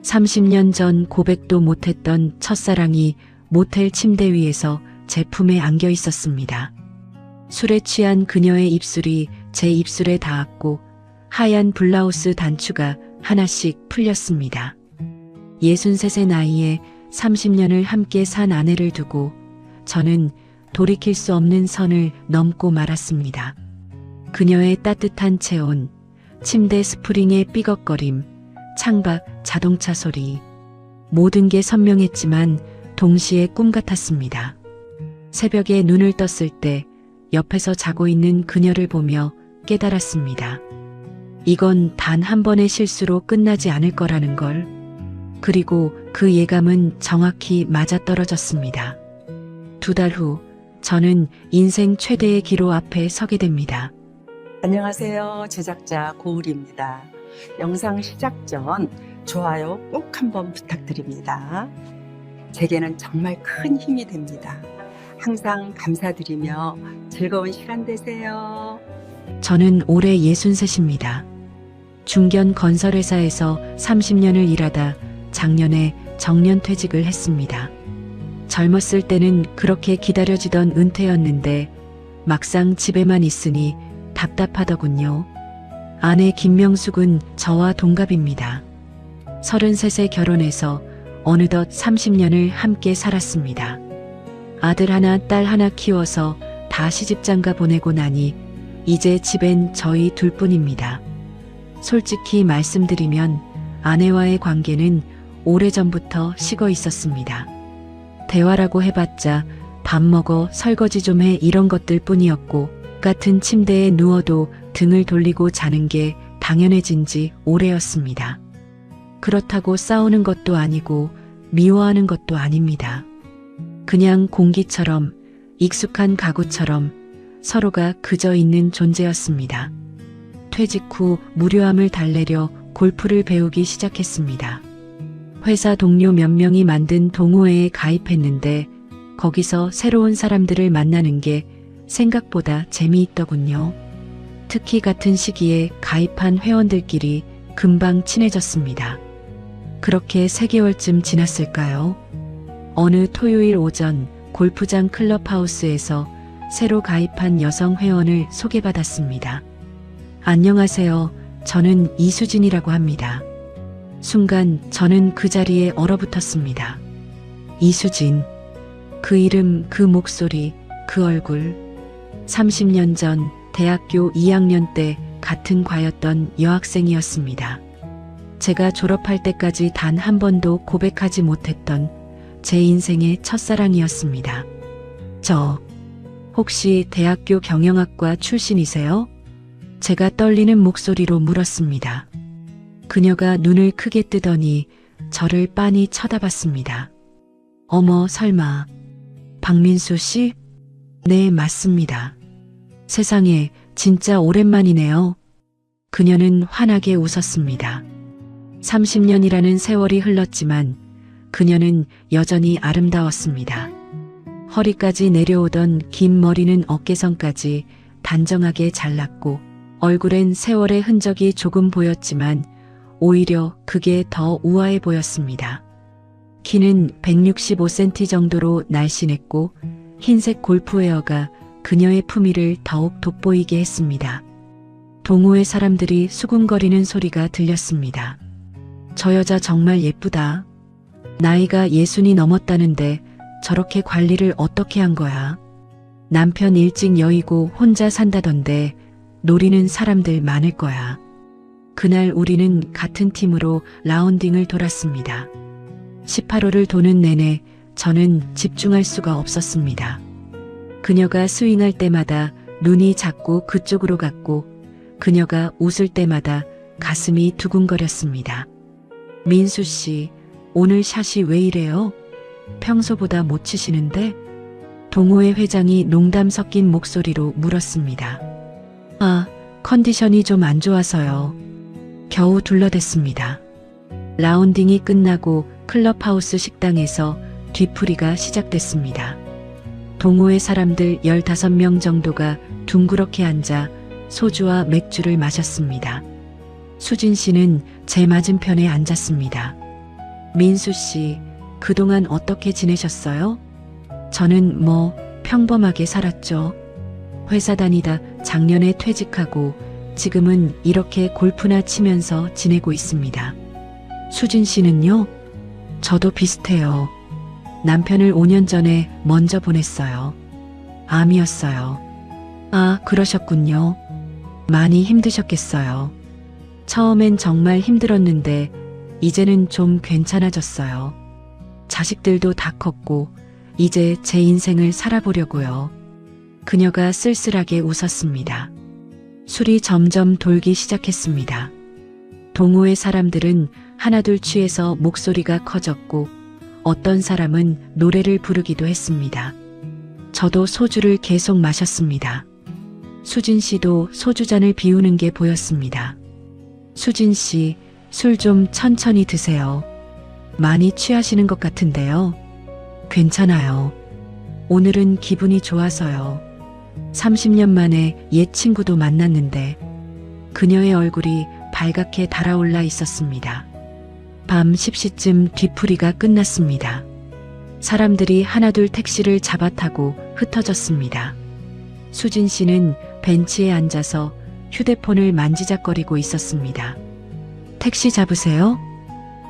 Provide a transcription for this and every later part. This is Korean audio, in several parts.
(30년) 전 고백도 못했던 첫사랑이 모텔 침대 위에서 제 품에 안겨 있었습니다. 술에 취한 그녀의 입술이 제 입술에 닿았고 하얀 블라우스 단추가 하나씩 풀렸습니다. 63의 나이에 30년을 함께 산 아내를 두고 저는 돌이킬 수 없는 선을 넘고 말았습니다. 그녀의 따뜻한 체온, 침대 스프링의 삐걱거림, 창밖 자동차 소리, 모든 게 선명했지만 동시에 꿈 같았습니다. 새벽에 눈을 떴을 때 옆에서 자고 있는 그녀를 보며 깨달았습니다. 이건 단 한 번의 실수로 끝나지 않을 거라는 걸. 그리고 그 예감은 정확히 맞아떨어졌습니다. 2달 후 저는 인생 최대의 기로 앞에 서게 됩니다. 안녕하세요. 제작자 고울입니다. 영상 시작 전 좋아요 꼭 한번 부탁드립니다. 제게는 정말 큰 힘이 됩니다. 항상 감사드리며 즐거운 시간 되세요. 저는 올해 63입니다. 중견 건설회사에서 30년을 일하다 작년에 정년퇴직을 했습니다. 젊었을 때는 그렇게 기다려지던 은퇴였는데 막상 집에만 있으니 답답하더군요. 아내 김명숙은 저와 동갑입니다. 33세 결혼해서 어느덧 30년을 함께 살았습니다. 아들 하나, 딸 하나 키워서 다 시집장가 보내고 나니 이제 집엔 저희 둘뿐입니다. 솔직히 말씀드리면 아내와의 관계는 오래전부터 식어 있었습니다. 대화라고 해봤자 밥 먹어, 설거지 좀 해 이런 것들 뿐이었고 같은 침대에 누워도 등을 돌리고 자는 게 당연해진 지 오래였습니다. 그렇다고 싸우는 것도 아니고 미워하는 것도 아닙니다. 그냥 공기처럼 익숙한 가구처럼 서로가 그저 있는 존재였습니다. 퇴직 후 무료함을 달래려 골프를 배우기 시작했습니다. 회사 동료 몇 명이 만든 동호회에 가입했는데 거기서 새로운 사람들을 만나는 게 생각보다 재미있더군요. 특히 같은 시기에 가입한 회원들끼리 금방 친해졌습니다. 그렇게 3개월쯤 지났을까요? 어느 토요일 오전 골프장 클럽하우스에서 새로 가입한 여성 회원을 소개받았습니다. 안녕하세요. 저는 이수진이라고 합니다. 순간 저는 그 자리에 얼어붙었습니다. 이수진. 그 이름, 그 목소리, 그 얼굴. 30년 전 대학교 2학년 때 같은 과였던 여학생이었습니다. 제가 졸업할 때까지 단 한 번도 고백하지 못했던 제 인생의 첫사랑이었습니다. 저, 혹시 대학교 경영학과 출신이세요? 제가 떨리는 목소리로 물었습니다. 그녀가 눈을 크게 뜨더니 저를 빤히 쳐다봤습니다. 어머, 설마 박민수 씨? 네, 맞습니다. 세상에, 진짜 오랜만이네요. 그녀는 환하게 웃었습니다. 30년이라는 세월이 흘렀지만 그녀는 여전히 아름다웠습니다. 허리까지 내려오던 긴 머리는 어깨선까지 단정하게 잘랐고 얼굴엔 세월의 흔적이 조금 보였지만 오히려 그게 더 우아해 보였습니다. 키는 165cm 정도로 날씬했고 흰색 골프웨어가 그녀의 품위를 더욱 돋보이게 했습니다. 동호회 사람들이 수군거리는 소리가 들렸습니다. 저 여자 정말 예쁘다. 나이가 60이 넘었다는데 저렇게 관리를 어떻게 한 거야? 남편 일찍 여의고 혼자 산다던데 노리는 사람들 많을 거야. 그날 우리는 같은 팀으로 라운딩을 돌았습니다. 18홀을 도는 내내 저는 집중할 수가 없었습니다. 그녀가 스윙할 때마다 눈이 자꾸 그쪽으로 갔고 그녀가 웃을 때마다 가슴이 두근거렸습니다. 민수 씨, 오늘 샷이 왜 이래요? 평소보다 못 치시는데? 동호회 회장이 농담 섞인 목소리로 물었습니다. 아, 컨디션이 좀 안 좋아서요. 겨우 둘러댔습니다. 라운딩이 끝나고 클럽하우스 식당에서 뒤풀이가 시작됐습니다. 동호회 사람들 15명 정도가 둥그렇게 앉아 소주와 맥주를 마셨습니다. 수진 씨는 제 맞은편에 앉았습니다. 민수 씨, 그동안 어떻게 지내셨어요? 저는 평범하게 살았죠. 회사 다니다 작년에 퇴직하고 지금은 이렇게 골프나 치면서 지내고 있습니다. 수진 씨는요? 저도 비슷해요. 남편을 5년 전에 먼저 보냈어요. 암이었어요. 아, 그러셨군요. 많이 힘드셨겠어요. 처음엔 정말 힘들었는데 이제는 좀 괜찮아졌어요. 자식들도 다 컸고 이제 제 인생을 살아보려고요. 그녀가 쓸쓸하게 웃었습니다. 술이 점점 돌기 시작했습니다. 동호회 사람들은 하나둘 취해서 목소리가 커졌고 어떤 사람은 노래를 부르기도 했습니다. 저도 소주를 계속 마셨습니다. 수진 씨도 소주잔을 비우는 게 보였습니다. 수진 씨, 술 좀 천천히 드세요. 많이 취하시는 것 같은데요. 괜찮아요. 오늘은 기분이 좋아서요. 30년 만에 옛 친구도 만났는데 그녀의 얼굴이 발갛게 달아올라 있었습니다. 밤 10시쯤 뒤풀이가 끝났습니다. 사람들이 하나둘 택시를 잡아타고 흩어졌습니다. 수진 씨는 벤치에 앉아서 휴대폰을 만지작거리고 있었습니다. 택시 잡으세요?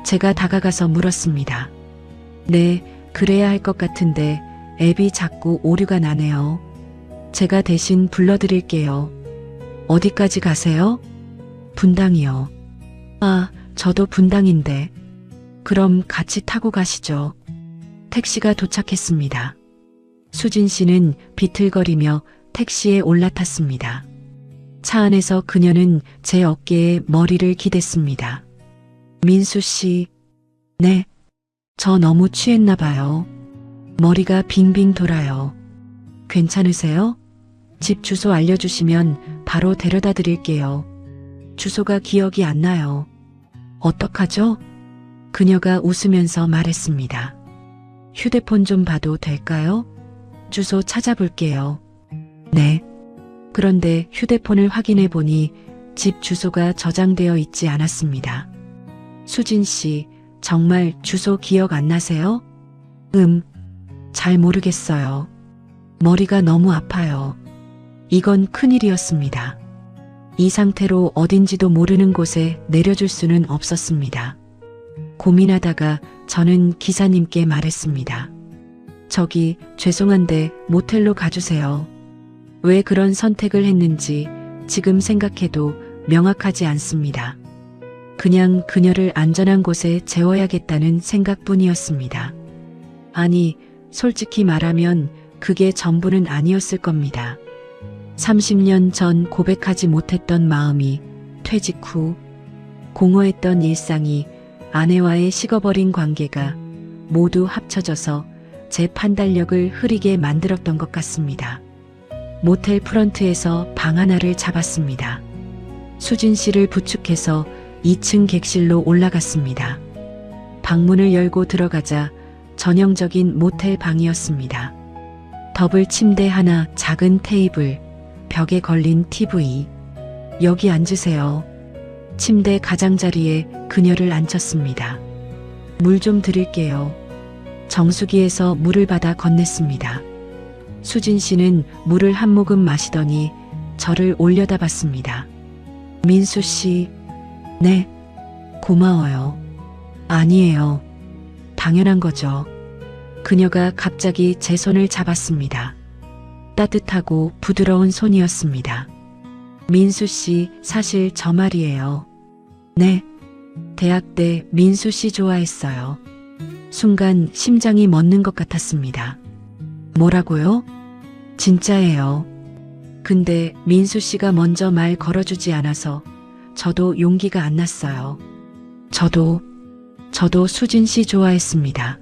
제가 다가가서 물었습니다. 네, 그래야 할 것 같은데 앱이 자꾸 오류가 나네요. 제가 대신 불러드릴게요. 어디까지 가세요? 분당이요. 아, 저도 분당인데. 그럼 같이 타고 가시죠. 택시가 도착했습니다. 수진 씨는 비틀거리며 택시에 올라탔습니다. 차 안에서 그녀는 제 어깨에 머리를 기댔습니다. 민수 씨, 네, 저 너무 취했나 봐요. 머리가 빙빙 돌아요. 괜찮으세요? 집 주소 알려주시면 바로 데려다 드릴게요. 주소가 기억이 안 나요. 어떡하죠? 그녀가 웃으면서 말했습니다. 휴대폰 좀 봐도 될까요? 주소 찾아볼게요. 네. 그런데 휴대폰을 확인해 보니 집 주소가 저장되어 있지 않았습니다. 수진 씨, 정말 주소 기억 안 나세요? 잘 모르겠어요. 머리가 너무 아파요. 이건 큰일이었습니다. 이 상태로 어딘지도 모르는 곳에 내려줄 수는 없었습니다. 고민하다가 저는 기사님께 말했습니다. 저기, 죄송한데 모텔로 가주세요. 왜 그런 선택을 했는지 지금 생각해도 명확하지 않습니다. 그냥 그녀를 안전한 곳에 재워야겠다는 생각뿐이었습니다. 아니, 솔직히 말하면 그게 전부는 아니었을 겁니다. 30년 전 고백하지 못했던 마음이 퇴직 후 공허했던 일상이 아내와의 식어버린 관계가 모두 합쳐져서 제 판단력을 흐리게 만들었던 것 같습니다. 모텔 프런트에서 방 하나를 잡았습니다. 수진 씨를 부축해서 2층 객실로 올라갔습니다. 방문을 열고 들어가자 전형적인 모텔 방이었습니다. 더블 침대 하나, 작은 테이블, 벽에 걸린 TV. 여기 앉으세요. 침대 가장자리에 그녀를 앉혔습니다. 물 좀 드릴게요. 정수기에서 물을 받아 건넸습니다. 수진 씨는 물을 한 모금 마시더니 저를 올려다봤습니다. 민수 씨, 네, 고마워요. 아니에요. 당연한 거죠. 그녀가 갑자기 제 손을 잡았습니다. 따뜻하고 부드러운 손이었습니다. 민수 씨, 사실 저 말이에요. 네, 대학 때 민수 씨 좋아했어요. 순간 심장이 멎는 것 같았습니다. 뭐라고요? 진짜예요. 근데 민수 씨가 먼저 말 걸어주지 않아서 저도 용기가 안 났어요. 저도 수진 씨 좋아했습니다.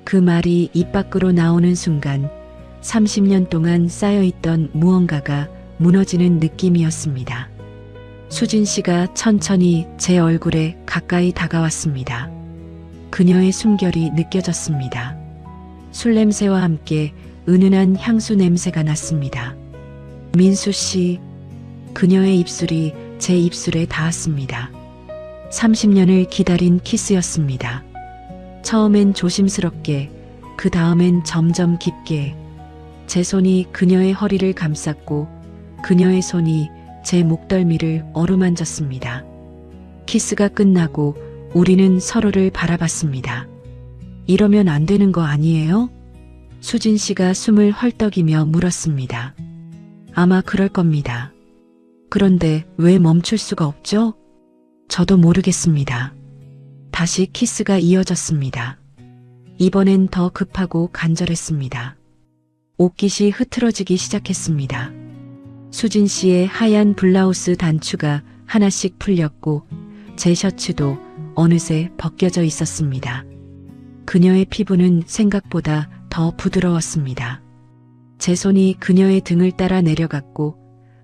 그 말이 입 밖으로 나오는 순간 30년 동안 쌓여있던 무언가가 무너지는 느낌이었습니다. 수진 씨가 천천히 제 얼굴에 가까이 다가왔습니다. 그녀의 숨결이 느껴졌습니다. 술 냄새와 함께 은은한 향수 냄새가 났습니다. 민수 씨, 그녀의 입술이 제 입술에 닿았습니다. 30년을 기다린 키스였습니다. 처음엔 조심스럽게, 그 다음엔 점점 깊게. 제 손이 그녀의 허리를 감쌌고 그녀의 손이 제 목덜미를 어루만졌습니다. 키스가 끝나고 우리는 서로를 바라봤습니다. 이러면 안 되는 거 아니에요? 수진 씨가 숨을 헐떡이며 물었습니다. 아마 그럴 겁니다. 그런데 왜 멈출 수가 없죠? 저도 모르겠습니다. 다시 키스가 이어졌습니다. 이번엔 더 급하고 간절했습니다. 옷깃이 흐트러지기 시작했습니다. 수진 씨의 하얀 블라우스 단추가 하나씩 풀렸고 제 셔츠도 어느새 벗겨져 있었습니다. 그녀의 피부는 생각보다 더 부드러웠습니다. 제 손이 그녀의 등을 따라 내려갔고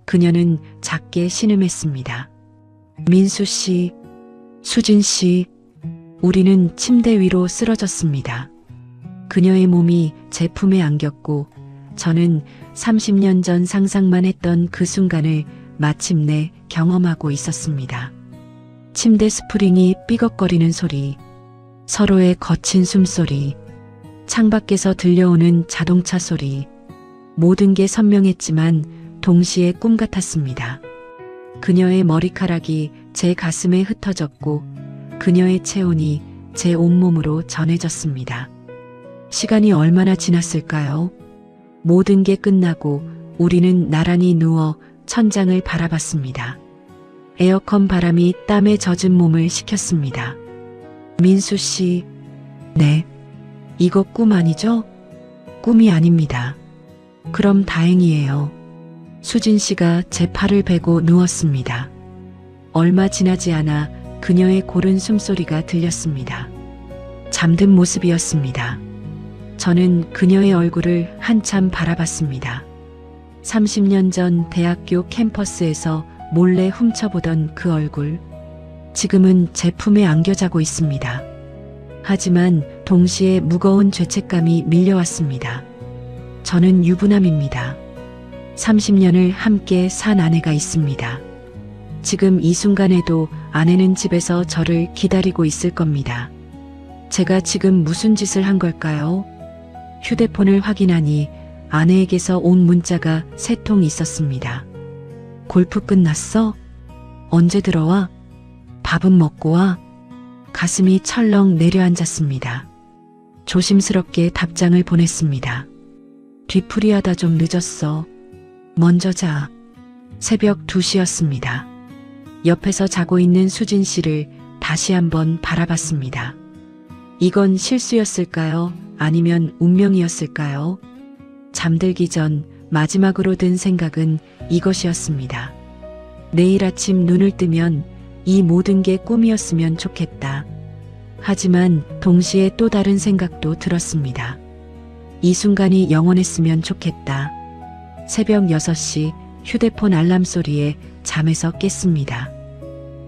그녀는 작게 신음했습니다. 민수 씨, 수진 씨, 우리는 침대 위로 쓰러졌습니다. 그녀의 몸이 제 품에 안겼고 저는 30년 전 상상만 했던 그 순간을 마침내 경험하고 있었습니다. 침대 스프링이 삐걱거리는 소리, 서로의 거친 숨소리, 창밖에서 들려오는 자동차 소리, 모든 게 선명했지만 동시에 꿈 같았습니다. 그녀의 머리카락이 제 가슴에 흩어졌고 그녀의 체온이 제 온몸으로 전해졌습니다. 시간이 얼마나 지났을까요? 모든 게 끝나고 우리는 나란히 누워 천장을 바라봤습니다. 에어컨 바람이 땀에 젖은 몸을 식혔습니다. 민수 씨, 네. 이거 꿈 아니죠? 꿈이 아닙니다. 그럼 다행이에요. 수진 씨가 제 팔을 베고 누웠습니다. 얼마 지나지 않아 그녀의 고른 숨소리가 들렸습니다. 잠든 모습이었습니다. 저는 그녀의 얼굴을 한참 바라봤습니다. 30년 전 대학교 캠퍼스에서 몰래 훔쳐보던 그 얼굴. 지금은 제 품에 안겨 자고 있습니다. 하지만 동시에 무거운 죄책감이 밀려왔습니다. 저는 유부남입니다. 30년을 함께 산 아내가 있습니다. 지금 이 순간에도 아내는 집에서 저를 기다리고 있을 겁니다. 제가 지금 무슨 짓을 한 걸까요? 휴대폰을 확인하니 아내에게서 온 문자가 3통 있었습니다. 골프 끝났어? 언제 들어와? 밥은 먹고 와? 가슴이 철렁 내려앉았습니다. 조심스럽게 답장을 보냈습니다. 뒤풀이하다 좀 늦었어. 먼저 자. 새벽 2시였습니다. 옆에서 자고 있는 수진 씨를 다시 한번 바라봤습니다. 이건 실수였을까요? 아니면 운명이었을까요? 잠들기 전 마지막으로 든 생각은 이것이었습니다. 내일 아침 눈을 뜨면 이 모든 게 꿈이었으면 좋겠다. 하지만 동시에 또 다른 생각도 들었습니다. 이 순간이 영원했으면 좋겠다. 새벽 6시 휴대폰 알람 소리에 잠에서 깼습니다.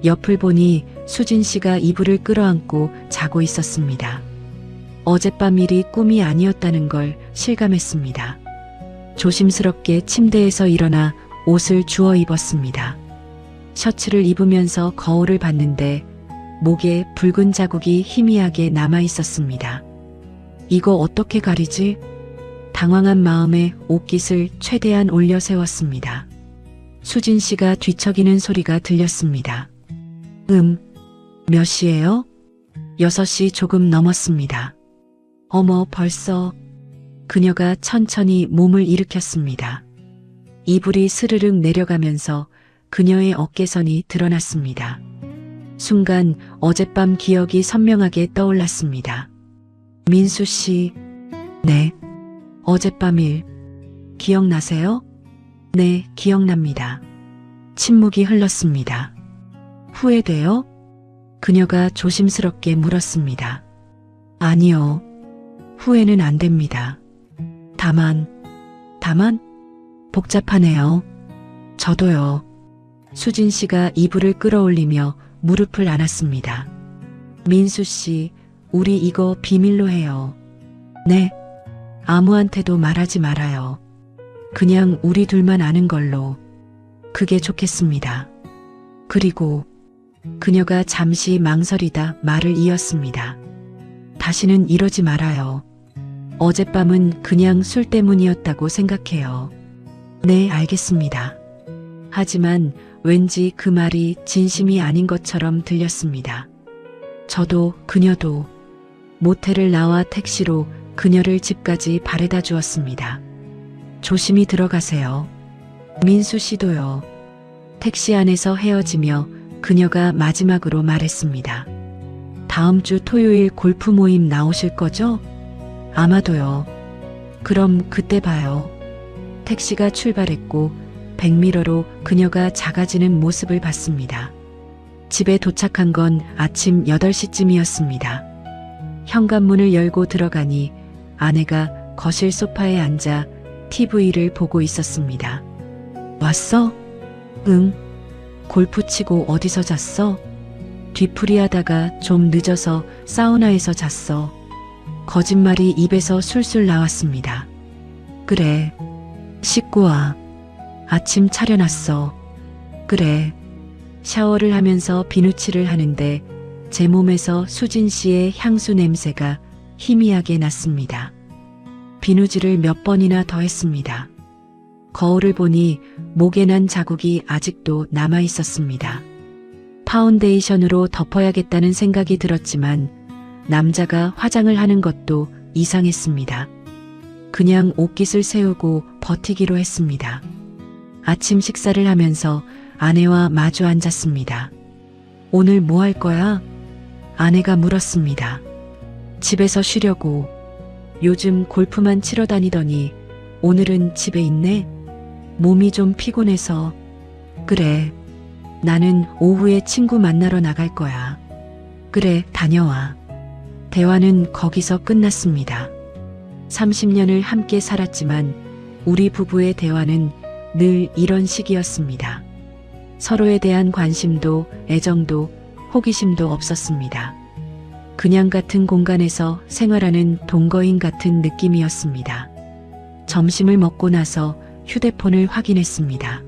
옆을 보니 수진 씨가 이불을 끌어안고 자고 있었습니다. 어젯밤 일이 꿈이 아니었다는 걸 실감했습니다. 조심스럽게 침대에서 일어나 옷을 주워 입었습니다. 셔츠를 입으면서 거울을 봤는데 목에 붉은 자국이 희미하게 남아 있었습니다. 이거 어떻게 가리지? 당황한 마음에 옷깃을 최대한 올려 세웠습니다. 수진 씨가 뒤척이는 소리가 들렸습니다. 몇 시예요? 6시 조금 넘었습니다. 어머, 벌써. 그녀가 천천히 몸을 일으켰습니다. 이불이 스르륵 내려가면서 그녀의 어깨선이 드러났습니다. 순간 어젯밤 기억이 선명하게 떠올랐습니다. 민수 씨, 네. 어젯밤 일, 기억나세요? 네, 기억납니다. 침묵이 흘렀습니다. 후회돼요? 그녀가 조심스럽게 물었습니다. 아니요. 후회는 안 됩니다. 다만? 복잡하네요. 저도요. 수진 씨가 이불을 끌어올리며 무릎을 안았습니다. 민수 씨, 우리 이거 비밀로 해요. 네. 아무한테도 말하지 말아요. 그냥 우리 둘만 아는 걸로. 그게 좋겠습니다. 그리고 그녀가 잠시 망설이다 말을 이었습니다. 다시는 이러지 말아요. 어젯밤은 그냥 술 때문이었다고 생각해요. 네, 알겠습니다. 하지만 왠지 그 말이 진심이 아닌 것처럼 들렸습니다. 저도 그녀도 모텔을 나와 택시로 그녀를 집까지 바래다 주었습니다. 조심히 들어가세요. 민수 씨도요. 택시 안에서 헤어지며 그녀가 마지막으로 말했습니다. 다음 주 토요일 골프 모임 나오실 거죠? 아마도요. 그럼 그때 봐요. 택시가 출발했고 백미러로 그녀가 작아지는 모습을 봤습니다. 집에 도착한 건 아침 8시쯤이었습니다. 현관문을 열고 들어가니 아내가 거실 소파에 앉아 TV를 보고 있었습니다. 왔어? 응. 골프 치고 어디서 잤어? 뒤풀이하다가 좀 늦어서 사우나에서 잤어. 거짓말이 입에서 술술 나왔습니다. 그래. 씻고 와. 아침 차려놨어. 그래. 샤워를 하면서 비누칠을 하는데 제 몸에서 수진 씨의 향수 냄새가 희미하게 났습니다. 비누질을 몇 번이나 더 했습니다. 거울을 보니 목에 난 자국이 아직도 남아 있었습니다. 파운데이션으로 덮어야겠다는 생각이 들었지만 남자가 화장을 하는 것도 이상했습니다. 그냥 옷깃을 세우고 버티기로 했습니다. 아침 식사를 하면서 아내와 마주 앉았습니다. 오늘 뭐 할 거야? 아내가 물었습니다. 집에서 쉬려고. 요즘 골프만 치러 다니더니 오늘은 집에 있네? 몸이 좀 피곤해서. 그래. 나는 오후에 친구 만나러 나갈 거야. 그래, 다녀와. 대화는 거기서 끝났습니다. 30년을 함께 살았지만 우리 부부의 대화는 늘 이런 식이었습니다. 서로에 대한 관심도 애정도 호기심도 없었습니다. 그냥 같은 공간에서 생활하는 동거인 같은 느낌이었습니다. 점심을 먹고 나서 휴대폰을 확인했습니다.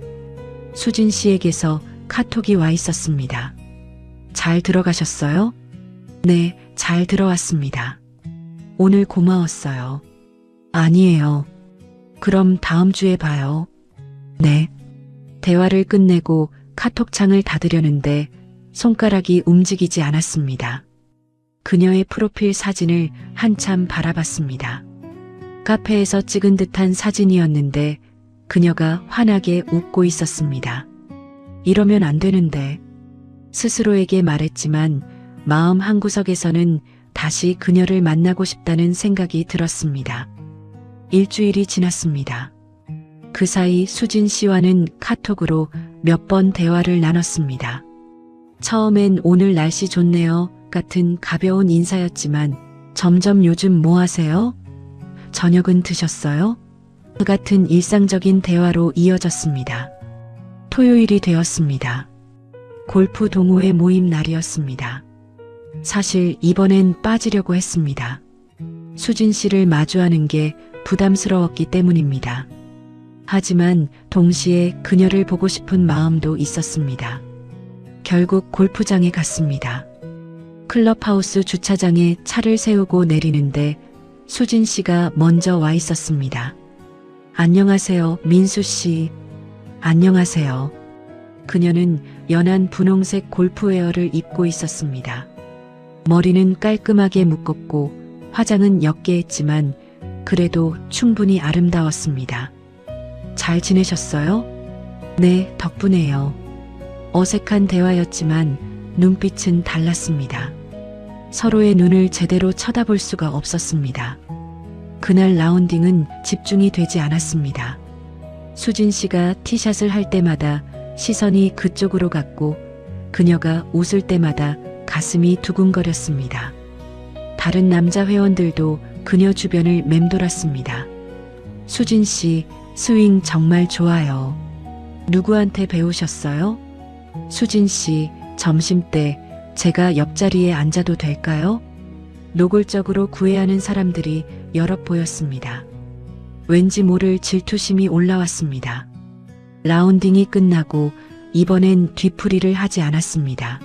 수진 씨에게서 카톡이 와 있었습니다. 잘 들어가셨어요? 네, 잘 들어왔습니다. 오늘 고마웠어요. 아니에요. 그럼 다음 주에 봐요. 네. 대화를 끝내고 카톡창을 닫으려는데 손가락이 움직이지 않았습니다. 그녀의 프로필 사진을 한참 바라봤습니다. 카페에서 찍은 듯한 사진이었는데 그녀가 환하게 웃고 있었습니다. 이러면 안 되는데 스스로에게 말했지만 마음 한구석에서는 다시 그녀를 만나고 싶다는 생각이 들었습니다. 일주일이 지났습니다. 그 사이 수진 씨와는 카톡으로 몇 번 대화를 나눴습니다. 처음엔 오늘 날씨 좋네요 같은 가벼운 인사였지만 점점 요즘 뭐 하세요? 저녁은 드셨어요? 그 같은 일상적인 대화로 이어졌습니다. 토요일이 되었습니다. 골프 동호회 모임 날이었습니다. 사실 이번엔 빠지려고 했습니다. 수진 씨를 마주하는 게 부담스러웠기 때문입니다. 하지만 동시에 그녀를 보고 싶은 마음도 있었습니다. 결국 골프장에 갔습니다. 클럽하우스 주차장에 차를 세우고 내리는데 수진 씨가 먼저 와 있었습니다. 안녕하세요, 민수 씨. 안녕하세요. 그녀는 연한 분홍색 골프웨어를 입고 있었습니다. 머리는 깔끔하게 묶었고 화장은 옅게 했지만 그래도 충분히 아름다웠습니다. 잘 지내셨어요? 네, 덕분에요. 어색한 대화였지만 눈빛은 달랐습니다. 서로의 눈을 제대로 쳐다볼 수가 없었습니다. 그날 라운딩은 집중이 되지 않았습니다. 수진 씨가 티샷을 할 때마다 시선이 그쪽으로 갔고 그녀가 웃을 때마다 가슴이 두근거렸습니다. 다른 남자 회원들도 그녀 주변을 맴돌았습니다. 수진 씨, 스윙 정말 좋아요. 누구한테 배우셨어요? 수진 씨, 점심때 제가 옆자리에 앉아도 될까요? 노골적으로 구애하는 사람들이 여럿 보였습니다. 왠지 모를 질투심이 올라왔습니다. 라운딩이 끝나고 이번엔 뒤풀이를 하지 않았습니다.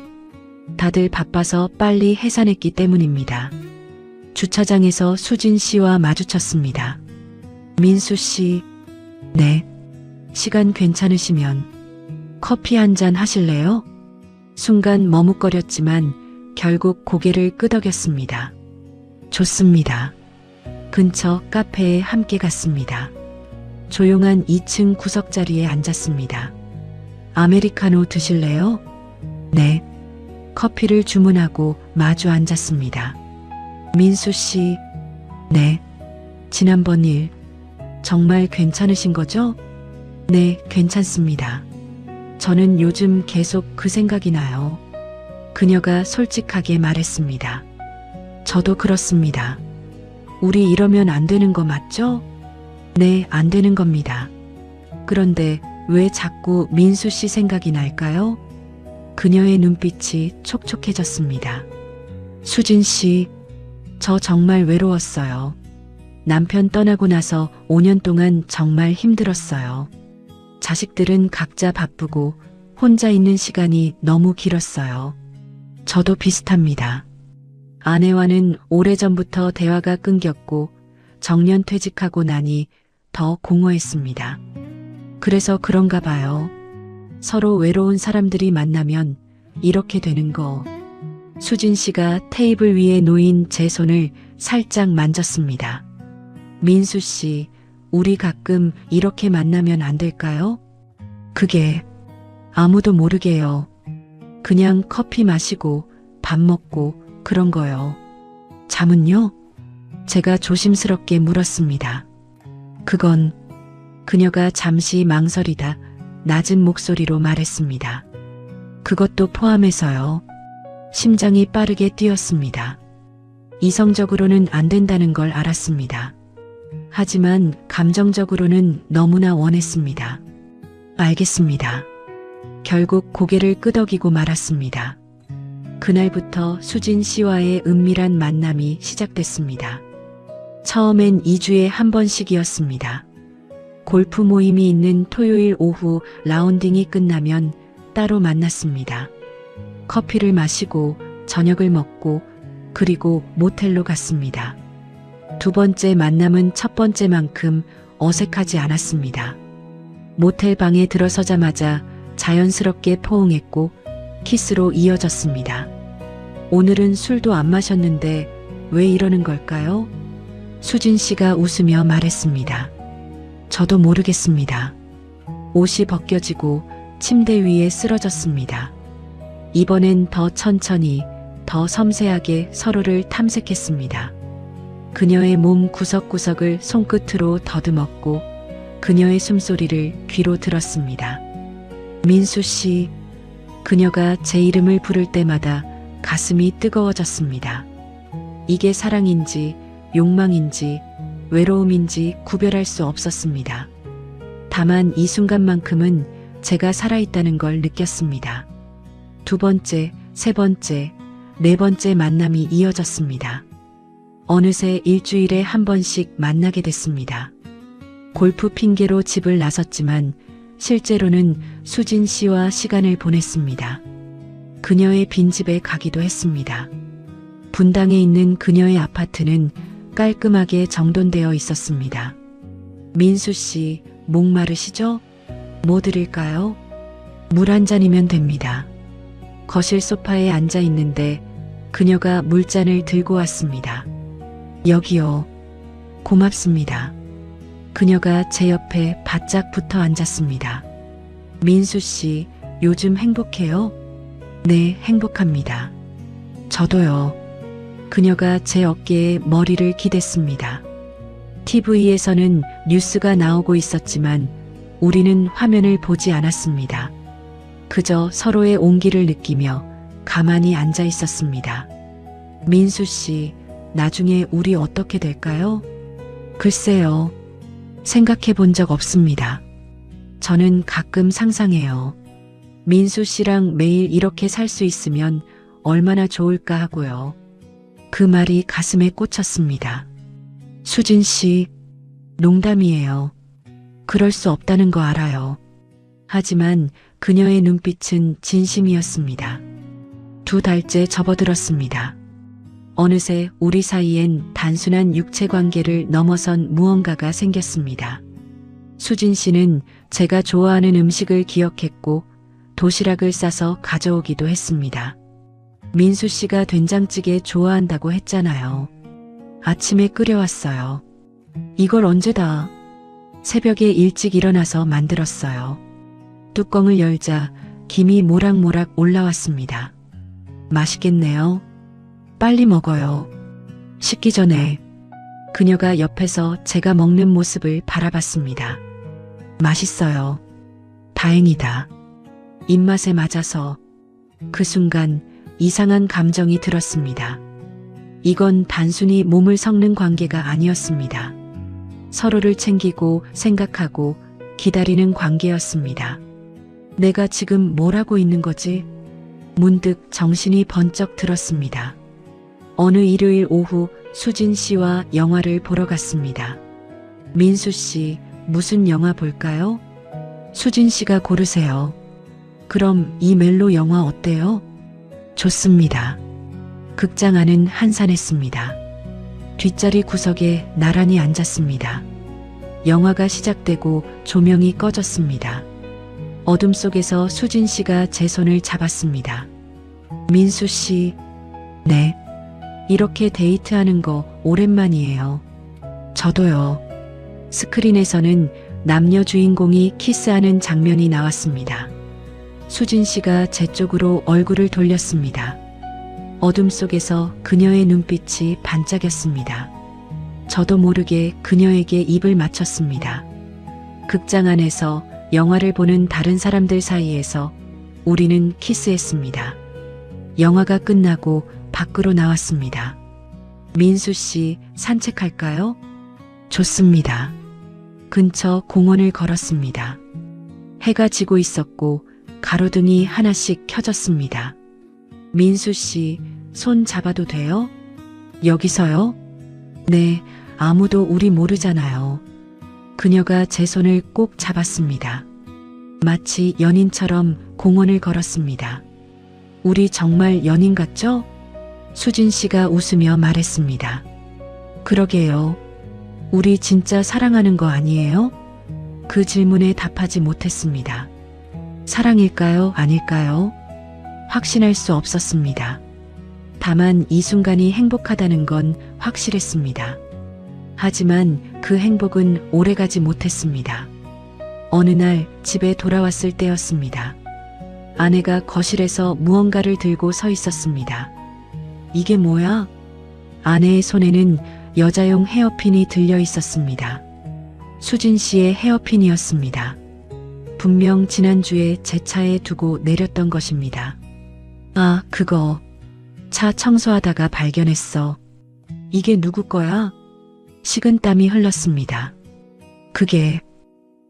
다들 바빠서 빨리 해산했기 때문입니다. 주차장에서 수진 씨와 마주쳤습니다. 민수 씨, 네. 시간 괜찮으시면 커피 한 잔 하실래요? 순간 머뭇거렸지만 결국 고개를 끄덕였습니다. 좋습니다. 근처 카페에 함께 갔습니다. 조용한 2층 구석자리에 앉았습니다. 아메리카노 드실래요? 네. 커피를 주문하고 마주 앉았습니다. 민수 씨, 네. 지난번 일 정말 괜찮으신 거죠? 네, 괜찮습니다. 저는 요즘 계속 그 생각이 나요. 그녀가 솔직하게 말했습니다. 저도 그렇습니다. 우리 이러면 안 되는 거 맞죠? 네, 안 되는 겁니다. 그런데 왜 자꾸 민수 씨 생각이 날까요? 그녀의 눈빛이 촉촉해졌습니다. 수진 씨, 저 정말 외로웠어요. 남편 떠나고 나서 5년 동안 정말 힘들었어요. 자식들은 각자 바쁘고 혼자 있는 시간이 너무 길었어요. 저도 비슷합니다. 아내와는 오래전부터 대화가 끊겼고 정년 퇴직하고 나니 더 공허했습니다. 그래서 그런가 봐요. 서로 외로운 사람들이 만나면 이렇게 되는 거. 수진 씨가 테이블 위에 놓인 제 손을 살짝 만졌습니다. 민수 씨, 우리 가끔 이렇게 만나면 안 될까요? 그게 아무도 모르게요. 그냥 커피 마시고 밥 먹고 그런 거요. 잠은요? 제가 조심스럽게 물었습니다. 그건 그녀가 잠시 망설이다 낮은 목소리로 말했습니다. 그것도 포함해서요. 심장이 빠르게 뛰었습니다. 이성적으로는 안 된다는 걸 알았습니다. 하지만 감정적으로는 너무나 원했습니다. 알겠습니다. 결국 고개를 끄덕이고 말았습니다. 그날부터 수진 씨와의 은밀한 만남이 시작됐습니다. 처음엔 2주에 한 번씩이었습니다. 골프 모임이 있는 토요일 오후 라운딩이 끝나면 따로 만났습니다. 커피를 마시고 저녁을 먹고 그리고 모텔로 갔습니다. 두 번째 만남은 첫 번째만큼 어색하지 않았습니다. 모텔 방에 들어서자마자 자연스럽게 포옹했고 키스로 이어졌습니다. 오늘은 술도 안 마셨는데 왜 이러는 걸까요? 수진 씨가 웃으며 말했습니다. 저도 모르겠습니다. 옷이 벗겨지고 침대 위에 쓰러졌습니다. 이번엔 더 천천히, 더 섬세하게 서로를 탐색했습니다. 그녀의 몸 구석구석을 손끝으로 더듬었고 그녀의 숨소리를 귀로 들었습니다. 민수 씨, 그녀가 제 이름을 부를 때마다 가슴이 뜨거워졌습니다. 이게 사랑인지 욕망인지 외로움인지 구별할 수 없었습니다. 다만 이 순간만큼은 제가 살아있다는 걸 느꼈습니다. 두 번째, 세 번째, 네 번째 만남이 이어졌습니다. 어느새 일주일에 한 번씩 만나게 됐습니다. 골프 핑계로 집을 나섰지만 실제로는 수진 씨와 시간을 보냈습니다. 그녀의 빈집에 가기도 했습니다. 분당에 있는 그녀의 아파트는 깔끔하게 정돈되어 있었습니다. 민수 씨, 목마르시죠? 뭐 드릴까요? 물 한 잔이면 됩니다. 거실 소파에 앉아 있는데 그녀가 물잔을 들고 왔습니다. 여기요. 고맙습니다. 그녀가 제 옆에 바짝 붙어 앉았습니다. 민수 씨, 요즘 행복해요? 네, 행복합니다. 저도요. 그녀가 제 어깨에 머리를 기댔습니다. TV에서는 뉴스가 나오고 있었지만 우리는 화면을 보지 않았습니다. 그저 서로의 온기를 느끼며 가만히 앉아 있었습니다. 민수 씨, 나중에 우리 어떻게 될까요? 글쎄요. 생각해 본 적 없습니다. 저는 가끔 상상해요. 민수 씨랑 매일 이렇게 살 수 있으면 얼마나 좋을까 하고요. 그 말이 가슴에 꽂혔습니다. 수진 씨, 농담이에요. 그럴 수 없다는 거 알아요. 하지만 그녀의 눈빛은 진심이었습니다. 2달째 접어들었습니다. 어느새 우리 사이엔 단순한 육체 관계를 넘어선 무언가가 생겼습니다. 수진 씨는 제가 좋아하는 음식을 기억했고 도시락을 싸서 가져오기도 했습니다. 민수 씨가 된장찌개 좋아한다고 했잖아요. 아침에 끓여왔어요. 이걸 언제 다? 새벽에 일찍 일어나서 만들었어요. 뚜껑을 열자 김이 모락모락 올라왔습니다. 맛있겠네요. 빨리 먹어요. 식기 전에 그녀가 옆에서 제가 먹는 모습을 바라봤습니다. 맛있어요. 다행이다. 입맛에 맞아서 그 순간 이상한 감정이 들었습니다. 이건 단순히 몸을 섞는 관계가 아니었습니다. 서로를 챙기고 생각하고 기다리는 관계였습니다. 내가 지금 뭘 하고 있는 거지? 문득 정신이 번쩍 들었습니다. 어느 일요일 오후 수진 씨와 영화를 보러 갔습니다. 민수 씨, 무슨 영화 볼까요? 수진 씨가 고르세요. 그럼 이 멜로 영화 어때요? 좋습니다. 극장 안은 한산했습니다. 뒷자리 구석에 나란히 앉았습니다. 영화가 시작되고 조명이 꺼졌습니다. 어둠 속에서 수진 씨가 제 손을 잡았습니다. 민수 씨, 네. 이렇게 데이트하는 거 오랜만이에요. 저도요. 스크린에서는 남녀 주인공이 키스하는 장면이 나왔습니다. 수진 씨가 제 쪽으로 얼굴을 돌렸습니다. 어둠 속에서 그녀의 눈빛이 반짝였습니다. 저도 모르게 그녀에게 입을 맞췄습니다. 극장 안에서 영화를 보는 다른 사람들 사이에서 우리는 키스했습니다. 영화가 끝나고 밖으로 나왔습니다. 민수 씨, 산책할까요? 좋습니다. 근처 공원을 걸었습니다. 해가 지고 있었고 가로등이 하나씩 켜졌습니다. 민수 씨, 손 잡아도 돼요? 여기서요? 네, 아무도 우리 모르잖아요. 그녀가 제 손을 꼭 잡았습니다. 마치 연인처럼 공원을 걸었습니다. 우리 정말 연인 같죠? 수진 씨가 웃으며 말했습니다. 그러게요. 우리 진짜 사랑하는 거 아니에요? 그 질문에 답하지 못했습니다. 사랑일까요? 아닐까요? 확신할 수 없었습니다. 다만 이 순간이 행복하다는 건 확실했습니다. 하지만 그 행복은 오래가지 못했습니다. 어느 날 집에 돌아왔을 때였습니다. 아내가 거실에서 무언가를 들고 서 있었습니다. 이게 뭐야? 아내의 손에는 여자용 헤어핀이 들려 있었습니다. 수진 씨의 헤어핀이었습니다. 분명 지난주에 제 차에 두고 내렸던 것입니다. 아, 그거. 차 청소하다가 발견했어. 이게 누구 거야? 식은땀이 흘렀습니다. 그게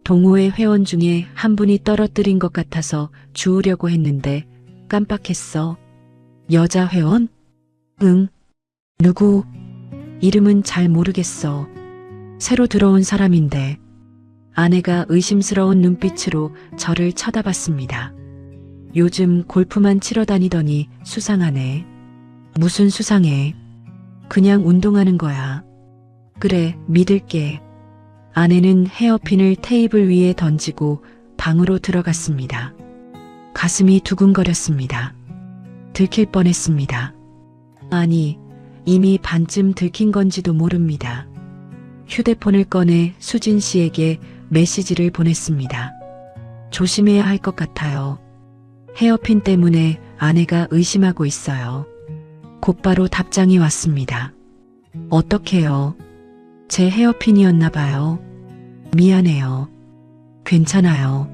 동호회 회원 중에 한 분이 떨어뜨린 것 같아서 주우려고 했는데 깜빡했어. 여자 회원? 응. 누구? 이름은 잘 모르겠어. 새로 들어온 사람인데. 아내가 의심스러운 눈빛으로 저를 쳐다봤습니다. 요즘 골프만 치러 다니더니 수상하네. 무슨 수상해? 그냥 운동하는 거야. 그래, 믿을게. 아내는 헤어핀을 테이블 위에 던지고 방으로 들어갔습니다. 가슴이 두근거렸습니다. 들킬 뻔했습니다. 아니, 이미 반쯤 들킨 건지도 모릅니다. 휴대폰을 꺼내 수진 씨에게 메시지를 보냈습니다. 조심해야 할 것 같아요. 헤어핀 때문에 아내가 의심하고 있어요. 곧바로 답장이 왔습니다. 어떡해요? 제 헤어핀이었나 봐요. 미안해요. 괜찮아요.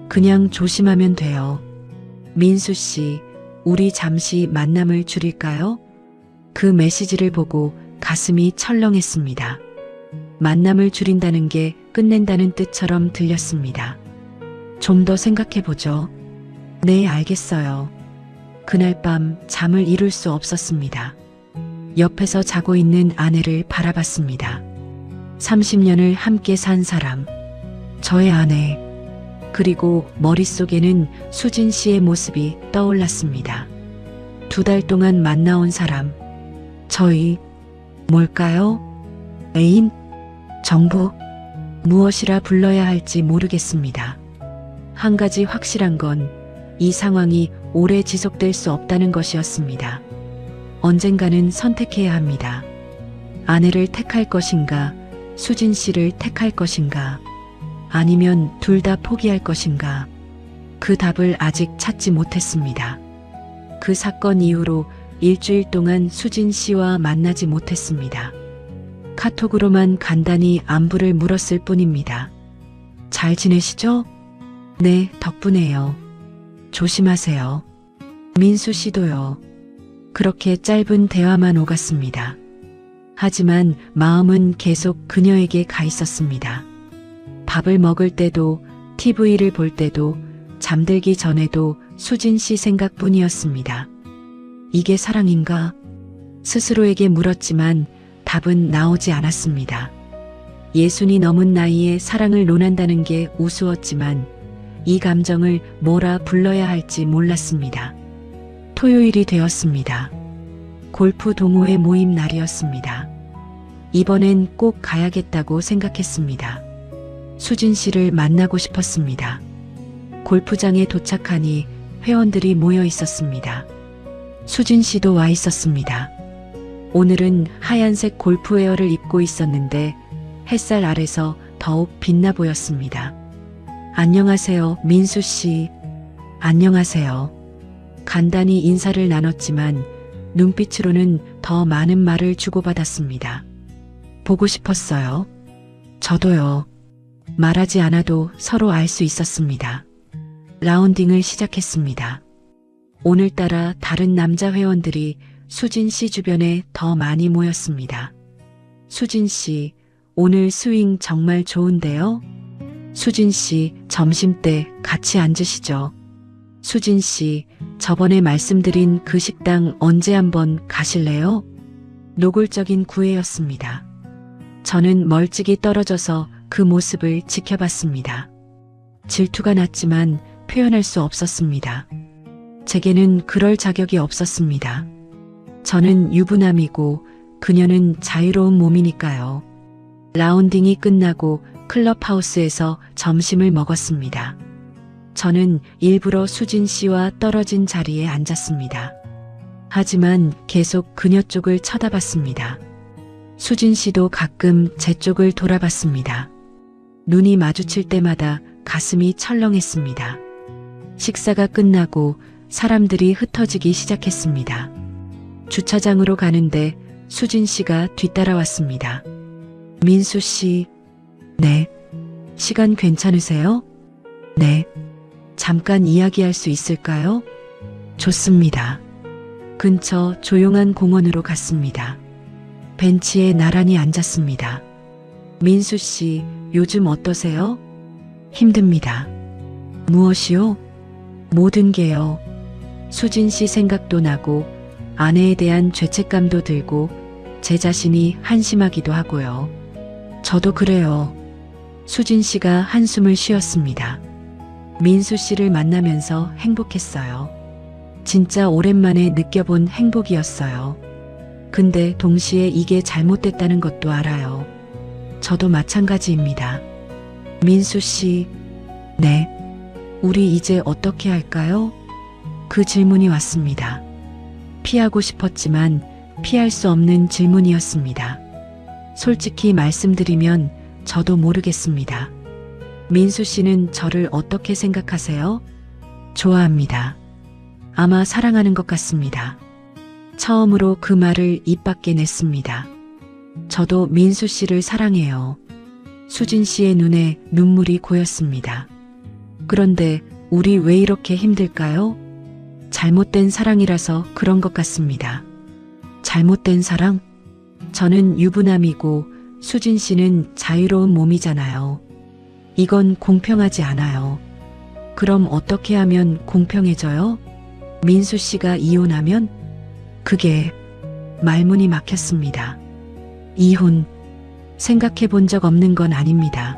그냥 조심하면 돼요. 민수 씨, 우리 잠시 만남을 줄일까요? 그 메시지를 보고 가슴이 철렁했습니다. 만남을 줄인다는 게 끝낸다는 뜻처럼 들렸습니다. 좀 더 생각해보죠. 네, 알겠어요. 그날 밤 잠을 이룰 수 없었습니다. 옆에서 자고 있는 아내를 바라봤습니다. 30년을 함께 산 사람, 저의 아내. 그리고 머릿속에는 수진 씨의 모습이 떠올랐습니다. 2달 동안 만나온 사람. 저희, 뭘까요? 애인? 정부? 무엇이라 불러야 할지 모르겠습니다. 한 가지 확실한 건 이 상황이 오래 지속될 수 없다는 것이었습니다. 언젠가는 선택해야 합니다. 아내를 택할 것인가, 수진 씨를 택할 것인가, 아니면 둘 다 포기할 것인가. 그 답을 아직 찾지 못했습니다. 그 사건 이후로 일주일 동안 수진 씨와 만나지 못했습니다. 카톡으로만 간단히 안부를 물었을 뿐입니다. 잘 지내시죠? 네, 덕분에요. 조심하세요. 민수 씨도요. 그렇게 짧은 대화만 오갔습니다. 하지만 마음은 계속 그녀에게 가 있었습니다. 밥을 먹을 때도, TV를 볼 때도, 잠들기 전에도 수진 씨 생각뿐이었습니다. 이게 사랑인가? 스스로에게 물었지만 답은 나오지 않았습니다. 60이 넘은 나이에 사랑을 논한다는 게 우스웠지만 이 감정을 뭐라 불러야 할지 몰랐습니다. 토요일이 되었습니다. 골프 동호회 모임 날이었습니다. 이번엔 꼭 가야겠다고 생각했습니다. 수진 씨를 만나고 싶었습니다. 골프장에 도착하니 회원들이 모여 있었습니다. 수진 씨도 와 있었습니다. 오늘은 하얀색 골프웨어를 입고 있었는데 햇살 아래서 더욱 빛나 보였습니다. 안녕하세요, 민수 씨. 안녕하세요. 간단히 인사를 나눴지만 눈빛으로는 더 많은 말을 주고받았습니다. 보고 싶었어요. 저도요. 말하지 않아도 서로 알 수 있었습니다. 라운딩을 시작했습니다. 오늘따라 다른 남자 회원들이 수진 씨 주변에 더 많이 모였습니다. 수진 씨, 오늘 스윙 정말 좋은데요? 수진 씨, 점심때 같이 앉으시죠. 수진 씨, 저번에 말씀드린 그 식당 언제 한번 가실래요? 노골적인 구애였습니다. 저는 멀찍이 떨어져서 그 모습을 지켜봤습니다. 질투가 났지만 표현할 수 없었습니다. 제게는 그럴 자격이 없었습니다. 저는 유부남이고 그녀는 자유로운 몸이니까요. 라운딩이 끝나고 클럽하우스에서 점심을 먹었습니다. 저는 일부러 수진 씨와 떨어진 자리에 앉았습니다. 하지만 계속 그녀 쪽을 쳐다봤습니다. 수진 씨도 가끔 제 쪽을 돌아봤습니다. 눈이 마주칠 때마다 가슴이 철렁했습니다. 식사가 끝나고 사람들이 흩어지기 시작했습니다. 주차장으로 가는데 수진 씨가 뒤따라왔습니다. 민수 씨, 네. 시간 괜찮으세요? 네. 잠깐 이야기할 수 있을까요? 좋습니다. 근처 조용한 공원으로 갔습니다. 벤치에 나란히 앉았습니다. 민수 씨, 요즘 어떠세요? 힘듭니다. 무엇이요? 모든 게요. 수진 씨 생각도 나고 아내에 대한 죄책감도 들고 제 자신이 한심하기도 하고요. 저도 그래요. 수진 씨가 한숨을 쉬었습니다. 민수 씨를 만나면서 행복했어요. 진짜 오랜만에 느껴본 행복이었어요. 근데 동시에 이게 잘못됐다는 것도 알아요. 저도 마찬가지입니다. 민수 씨, 네. 우리 이제 어떻게 할까요? 그 질문이 왔습니다. 피하고 싶었지만 피할 수 없는 질문이었습니다. 솔직히 말씀드리면 저도 모르겠습니다. 민수 씨는 저를 어떻게 생각하세요? 좋아합니다. 아마 사랑하는 것 같습니다. 처음으로 그 말을 입 밖에 냈습니다. 저도 민수 씨를 사랑해요. 수진 씨의 눈에 눈물이 고였습니다. 그런데 우리 왜 이렇게 힘들까요? 잘못된 사랑이라서 그런 것 같습니다. 잘못된 사랑? 저는 유부남이고 수진 씨는 자유로운 몸이잖아요. 이건 공평하지 않아요. 그럼 어떻게 하면 공평해져요? 민수 씨가 이혼하면? 그게 말문이 막혔습니다. 이혼, 생각해 본 적 없는 건 아닙니다.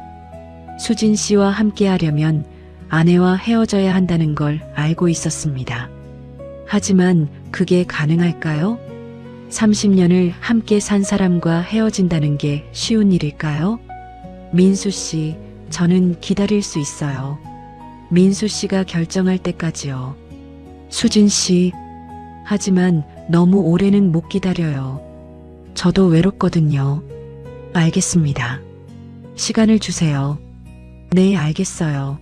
수진 씨와 함께 하려면 아내와 헤어져야 한다는 걸 알고 있었습니다. 하지만 그게 가능할까요? 30년을 함께 산 사람과 헤어진다는 게 쉬운 일일까요? 민수 씨, 저는 기다릴 수 있어요. 민수 씨가 결정할 때까지요. 수진 씨, 하지만 너무 오래는 못 기다려요. 저도 외롭거든요. 알겠습니다. 시간을 주세요. 네, 알겠어요.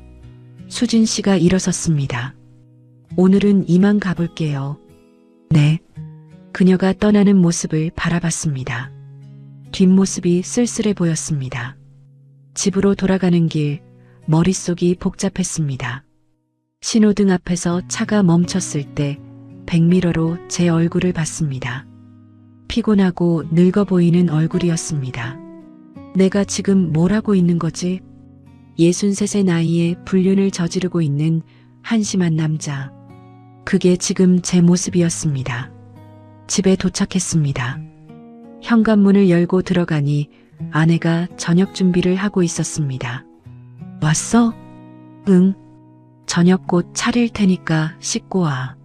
수진 씨가 일어섰습니다. 오늘은 이만 가볼게요. 네. 그녀가 떠나는 모습을 바라봤습니다. 뒷모습이 쓸쓸해 보였습니다. 집으로 돌아가는 길, 머릿속이 복잡했습니다. 신호등 앞에서 차가 멈췄을 때 백미러로 제 얼굴을 봤습니다. 피곤하고 늙어 보이는 얼굴이었습니다. 내가 지금 뭘 하고 있는 거지? 63의 나이에 불륜을 저지르고 있는 한심한 남자. 그게 지금 제 모습이었습니다. 집에 도착했습니다. 현관문을 열고 들어가니 아내가 저녁 준비를 하고 있었습니다. 왔어? 응. 저녁 곧 차릴 테니까 씻고 와.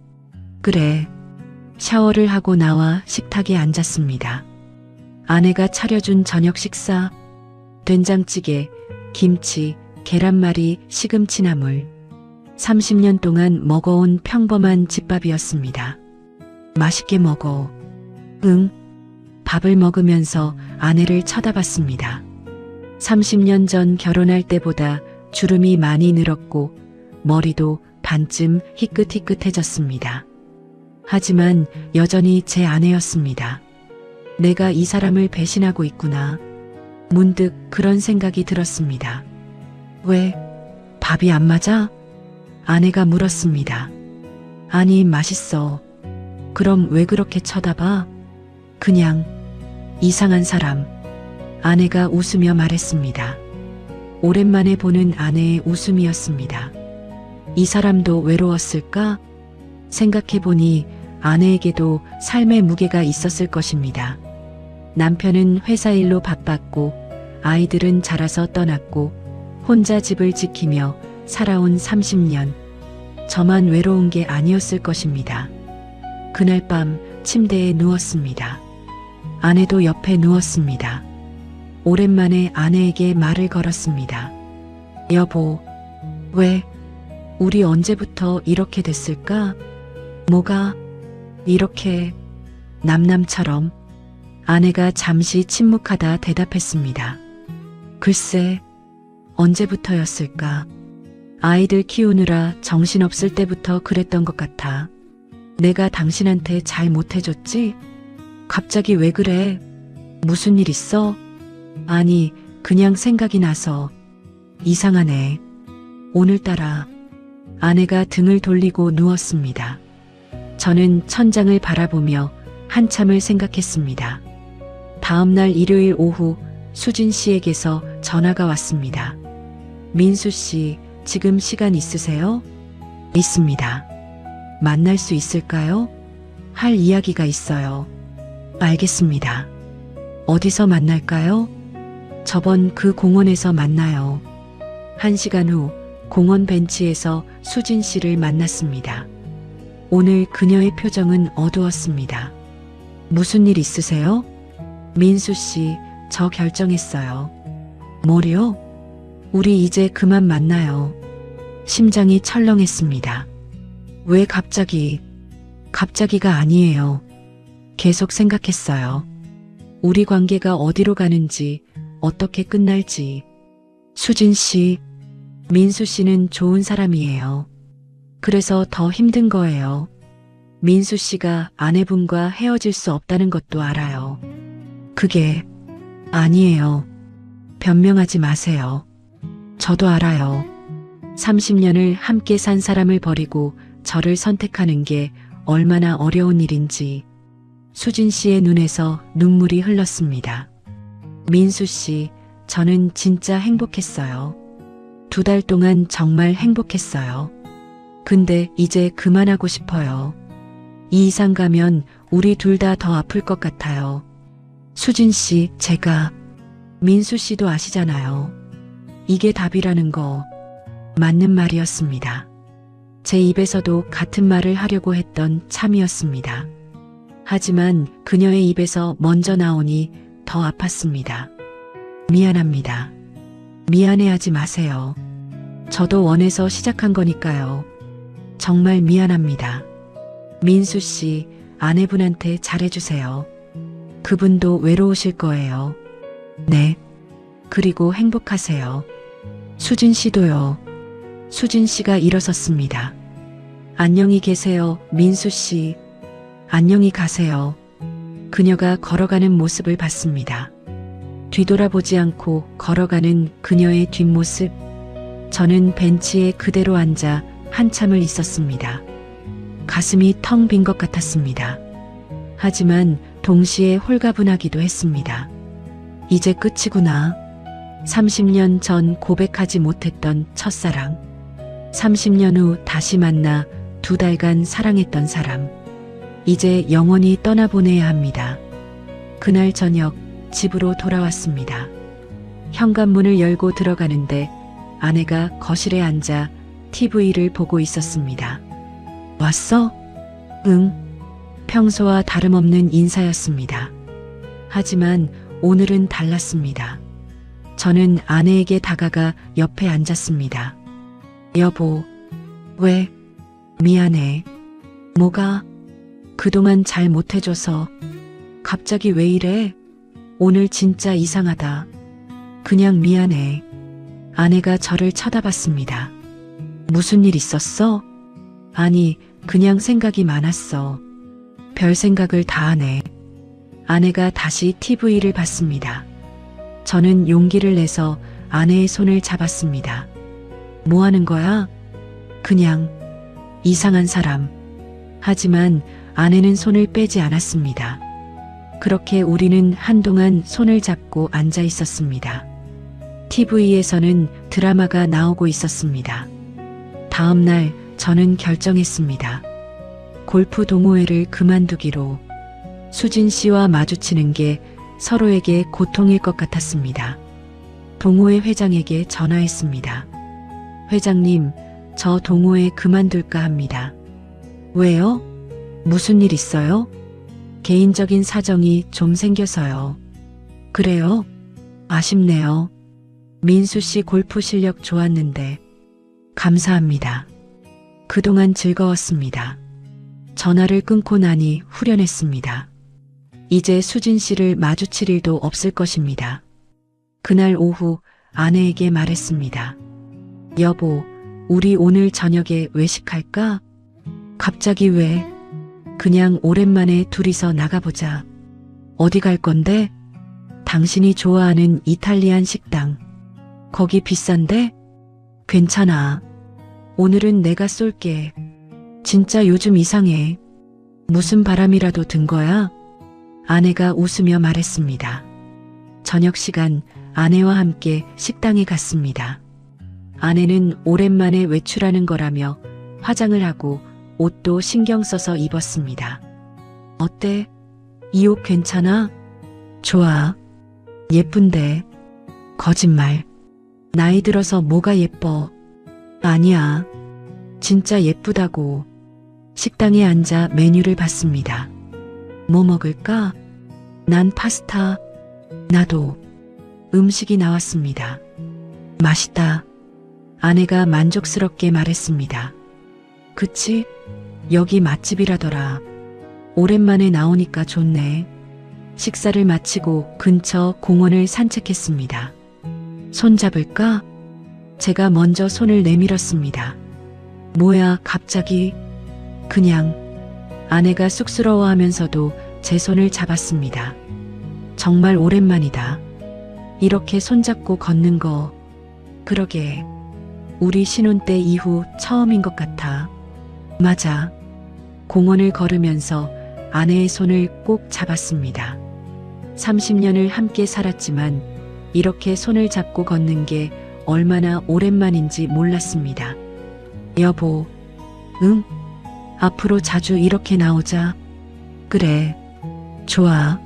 그래. 샤워를 하고 나와 식탁에 앉았습니다. 아내가 차려준 저녁 식사, 된장찌개, 김치, 계란말이, 시금치나물. 30년 동안 먹어온 평범한 집밥이었습니다. 맛있게 먹어. 응. 밥을 먹으면서 아내를 쳐다봤습니다. 30년 전 결혼할 때보다 주름이 많이 늘었고 머리도 반쯤 희끗희끗해졌습니다. 하지만 여전히 제 아내였습니다. 내가 이 사람을 배신하고 있구나. 문득 그런 생각이 들었습니다. 왜? 밥이 안 맞아? 아내가 물었습니다. 아니, 맛있어. 그럼 왜 그렇게 쳐다봐? 그냥 이상한 사람. 아내가 웃으며 말했습니다. 오랜만에 보는 아내의 웃음이었습니다. 이 사람도 외로웠을까? 생각해보니 아내에게도 삶의 무게가 있었을 것입니다. 남편은 회사 일로 바빴고 아이들은 자라서 떠났고 혼자 집을 지키며 살아온 30년. 저만 외로운 게 아니었을 것입니다. 그날 밤 침대에 누웠습니다. 아내도 옆에 누웠습니다. 오랜만에 아내에게 말을 걸었습니다. 여보, 왜? 우리 언제부터 이렇게 됐을까? 뭐가? 이렇게 남남처럼. 아내가 잠시 침묵하다 대답했습니다. 글쎄, 언제부터였을까? 아이들 키우느라 정신없을 때부터 그랬던 것 같아. 내가 당신한테 잘 못해줬지? 갑자기 왜 그래? 무슨 일 있어? 아니, 그냥 생각이 나서. 이상하네. 오늘따라. 아내가 등을 돌리고 누웠습니다. 저는 천장을 바라보며 한참을 생각했습니다. 다음 날 일요일 오후 수진 씨에게서 전화가 왔습니다. 민수 씨, 지금 시간 있으세요? 있습니다. 만날 수 있을까요? 할 이야기가 있어요. 알겠습니다. 어디서 만날까요? 저번 그 공원에서 만나요. 1시간 후 공원 벤치에서 수진 씨를 만났습니다. 오늘 그녀의 표정은 어두웠습니다. 무슨 일 있으세요? 민수 씨, 저 결정했어요. 뭐요? 우리 이제 그만 만나요. 심장이 철렁했습니다. 왜 갑자기? 갑자기가 아니에요. 계속 생각했어요. 우리 관계가 어디로 가는지, 어떻게 끝날지. 수진 씨, 민수 씨는 좋은 사람이에요. 그래서 더 힘든 거예요. 민수 씨가 아내분과 헤어질 수 없다는 것도 알아요. 그게 아니에요. 변명하지 마세요. 저도 알아요. 30년을 함께 산 사람을 버리고 저를 선택하는 게 얼마나 어려운 일인지. 수진 씨의 눈에서 눈물이 흘렀습니다. 민수 씨, 저는 진짜 행복했어요. 2달 동안 정말 행복했어요. 근데 이제 그만하고 싶어요. 이 이상 가면 우리 둘 다 더 아플 것 같아요. 수진 씨, 제가 민수 씨도 아시잖아요. 이게 답이라는 거. 맞는 말이었습니다. 제 입에서도 같은 말을 하려고 했던 참이었습니다. 하지만 그녀의 입에서 먼저 나오니 더 아팠습니다. 미안합니다. 미안해하지 마세요. 저도 원해서 시작한 거니까요. 정말 미안합니다. 민수 씨, 아내분한테 잘해주세요. 그분도 외로우실 거예요. 네. 그리고 행복하세요. 수진 씨도요. 수진 씨가 일어섰습니다. 안녕히 계세요, 민수 씨. 안녕히 가세요. 그녀가 걸어가는 모습을 봤습니다. 뒤돌아보지 않고 걸어가는 그녀의 뒷모습. 저는 벤치에 그대로 앉아 한참을 있었습니다. 가슴이 텅 빈 것 같았습니다. 하지만 동시에 홀가분하기도 했습니다. 이제 끝이구나. 30년 전 고백하지 못했던 첫사랑. 30년 후 다시 만나 2달간 사랑했던 사람. 이제 영원히 떠나보내야 합니다. 그날 저녁 집으로 돌아왔습니다. 현관문을 열고 들어가는데 아내가 거실에 앉아 TV를 보고 있었습니다. 왔어? 응. 평소와 다름없는 인사였습니다. 하지만 오늘은 달랐습니다. 저는 아내에게 다가가 옆에 앉았습니다. 여보, 왜? 미안해. 뭐가? 그동안 잘 못해줘서. 갑자기 왜 이래? 오늘 진짜 이상하다. 그냥 미안해. 아내가 저를 쳐다봤습니다. 무슨 일 있었어? 아니, 그냥 생각이 많았어. 별 생각을 다 하네. 아내가 다시 TV를 봤습니다. 저는 용기를 내서 아내의 손을 잡았습니다. 뭐 하는 거야? 그냥 이상한 사람. 하지만 아내는 손을 빼지 않았습니다. 그렇게 우리는 한동안 손을 잡고 앉아 있었습니다. TV에서는 드라마가 나오고 있었습니다. 다음 날 저는 결정했습니다. 골프 동호회를 그만두기로. 수진 씨와 마주치는 게 서로에게 고통일 것 같았습니다. 동호회 회장에게 전화했습니다. 회장님, 저 동호회 그만둘까 합니다. 왜요? 무슨 일 있어요? 개인적인 사정이 좀 생겨서요. 그래요? 아쉽네요. 민수 씨 골프 실력 좋았는데. 감사합니다. 그동안 즐거웠습니다. 전화를 끊고 나니 후련했습니다. 이제 수진 씨를 마주칠 일도 없을 것입니다. 그날 오후 아내에게 말했습니다. 여보, 우리 오늘 저녁에 외식할까? 갑자기 왜? 그냥 오랜만에 둘이서 나가보자. 어디 갈 건데? 당신이 좋아하는 이탈리안 식당. 거기 비싼데? 괜찮아. 오늘은 내가 쏠게. 진짜 요즘 이상해. 무슨 바람이라도 든 거야? 아내가 웃으며 말했습니다. 저녁 시간 아내와 함께 식당에 갔습니다. 아내는 오랜만에 외출하는 거라며 화장을 하고 옷도 신경 써서 입었습니다. 어때? 이 옷 괜찮아? 좋아. 예쁜데. 거짓말. 나이 들어서 뭐가 예뻐? 아니야. 진짜 예쁘다고. 식당에 앉아 메뉴를 봤습니다. 뭐 먹을까? 난 파스타. 나도. 음식이 나왔습니다. 맛있다. 아내가 만족스럽게 말했습니다. 그치? 여기 맛집이라더라. 오랜만에 나오니까 좋네. 식사를 마치고 근처 공원을 산책했습니다. 손 잡을까? 제가 먼저 손을 내밀었습니다. 뭐야, 갑자기? 그냥. 아내가 쑥스러워하면서도 제 손을 잡았습니다. 정말 오랜만이다. 이렇게 손잡고 걷는 거. 그러게. 우리 신혼 때 이후 처음인 것 같아. 맞아. 공원을 걸으면서 아내의 손을 꼭 잡았습니다. 30년을 함께 살았지만 이렇게 손을 잡고 걷는 게 얼마나 오랜만인지 몰랐습니다. 여보, 응? 앞으로 자주 이렇게 나오자. 그래, 좋아.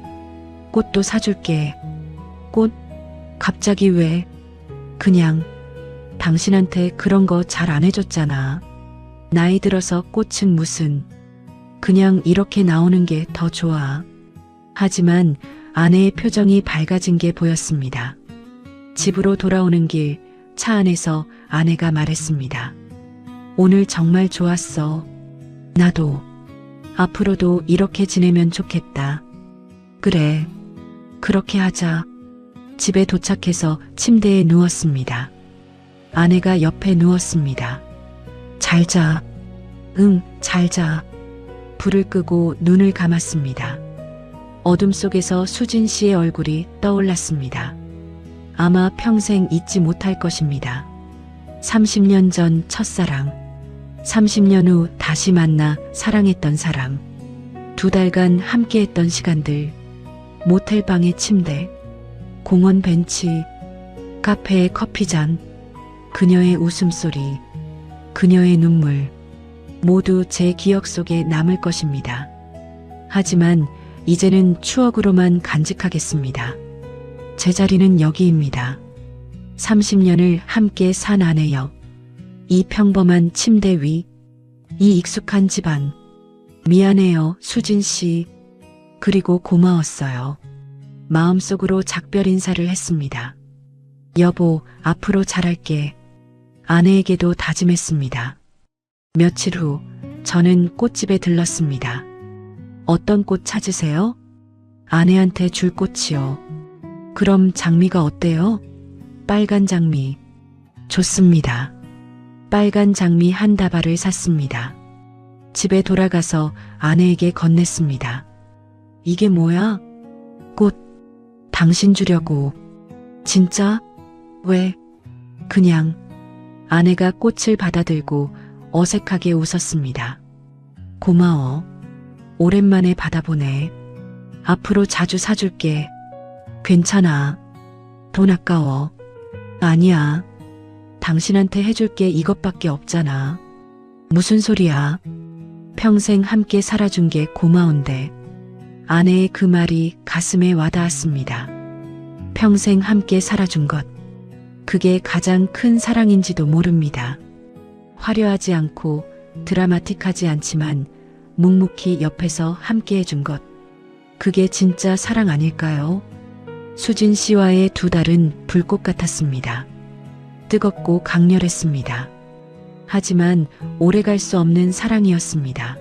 꽃도 사줄게. 꽃? 갑자기 왜? 그냥 당신한테 그런 거 잘 안 해줬잖아. 나이 들어서 꽃은 무슨. 그냥 이렇게 나오는 게 더 좋아. 하지만 아내의 표정이 밝아진 게 보였습니다. 집으로 돌아오는 길 차 안에서 아내가 말했습니다. 오늘 정말 좋았어. 나도. 앞으로도 이렇게 지내면 좋겠다. 그래. 그렇게 하자. 집에 도착해서 침대에 누웠습니다. 아내가 옆에 누웠습니다. 잘 자. 응, 잘 자. 불을 끄고 눈을 감았습니다. 어둠 속에서 수진 씨의 얼굴이 떠올랐습니다. 아마 평생 잊지 못할 것입니다. 30년 전 첫사랑. 30년 후 다시 만나 사랑했던 사람. 2달간 함께했던 시간들. 모텔 방의 침대. 공원 벤치. 카페의 커피잔. 그녀의 웃음소리. 그녀의 눈물. 모두 제 기억 속에 남을 것입니다. 하지만 이제는 추억으로만 간직하겠습니다. 제 자리는 여기입니다. 30년을 함께 산 아내여. 이 평범한 침대 위. 이 익숙한 집안. 미안해요, 수진 씨. 그리고 고마웠어요. 마음속으로 작별 인사를 했습니다. 여보, 앞으로 잘할게. 아내에게도 다짐했습니다. 며칠 후 저는 꽃집에 들렀습니다. 어떤 꽃 찾으세요? 아내한테 줄 꽃이요. 그럼 장미가 어때요? 빨간 장미. 좋습니다. 빨간 장미 한 다발을 샀습니다. 집에 돌아가서 아내에게 건넸습니다. 이게 뭐야? 꽃. 당신 주려고. 진짜? 왜? 그냥. 아내가 꽃을 받아들고 어색하게 웃었습니다. 고마워. 오랜만에 받아보네. 앞으로 자주 사줄게. 괜찮아. 돈 아까워. 아니야. 당신한테 해줄 게 이것밖에 없잖아. 무슨 소리야. 평생 함께 살아준 게 고마운데. 아내의 그 말이 가슴에 와닿았습니다. 평생 함께 살아준 것. 그게 가장 큰 사랑인지도 모릅니다. 화려하지 않고 드라마틱하지 않지만 묵묵히 옆에서 함께 해준 것. 그게 진짜 사랑 아닐까요? 수진 씨와의 2달은 불꽃 같았습니다. 뜨겁고 강렬했습니다. 하지만 오래갈 수 없는 사랑이었습니다.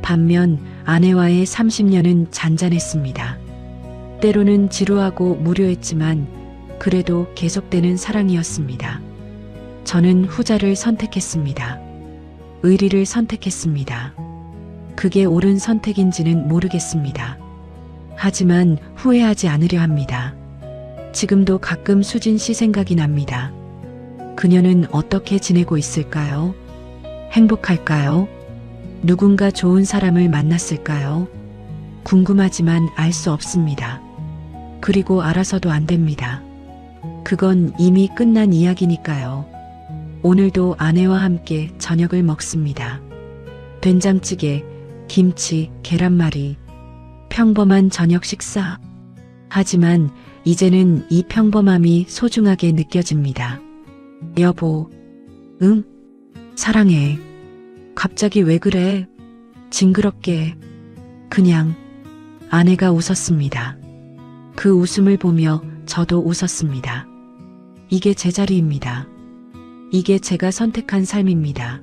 반면 아내와의 30년은 잔잔했습니다. 때로는 지루하고 무료했지만 그래도 계속되는 사랑이었습니다. 저는 후자를 선택했습니다. 의리를 선택했습니다. 그게 옳은 선택인지는 모르겠습니다. 하지만 후회하지 않으려 합니다. 지금도 가끔 수진 씨 생각이 납니다. 그녀는 어떻게 지내고 있을까요? 행복할까요? 누군가 좋은 사람을 만났을까요? 궁금하지만 알 수 없습니다. 그리고 알아서도 안 됩니다. 그건 이미 끝난 이야기니까요. 오늘도 아내와 함께 저녁을 먹습니다. 된장찌개, 김치, 계란말이. 평범한 저녁 식사. 하지만 이제는 이 평범함이 소중하게 느껴집니다. 여보. 응? 사랑해. 갑자기 왜 그래? 징그럽게. 그냥. 아내가 웃었습니다. 그 웃음을 보며 저도 웃었습니다. 이게 제 자리입니다. 이게 제가 선택한 삶입니다.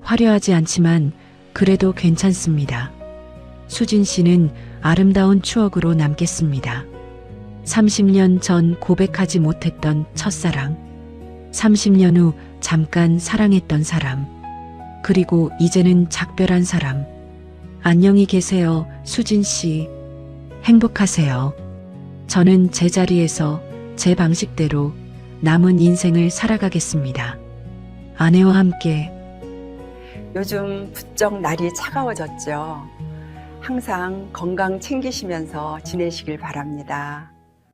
화려하지 않지만 그래도 괜찮습니다. 수진 씨는 아름다운 추억으로 남겠습니다. 30년 전 고백하지 못했던 첫사랑. 30년 후 잠깐 사랑했던 사람. 그리고 이제는 작별한 사람. 안녕히 계세요, 수진 씨. 행복하세요. 저는 제 자리에서 제 방식대로 남은 인생을 살아가겠습니다. 아내와 함께. 요즘 부쩍 날이 차가워졌죠. 항상 건강 챙기시면서 지내시길 바랍니다.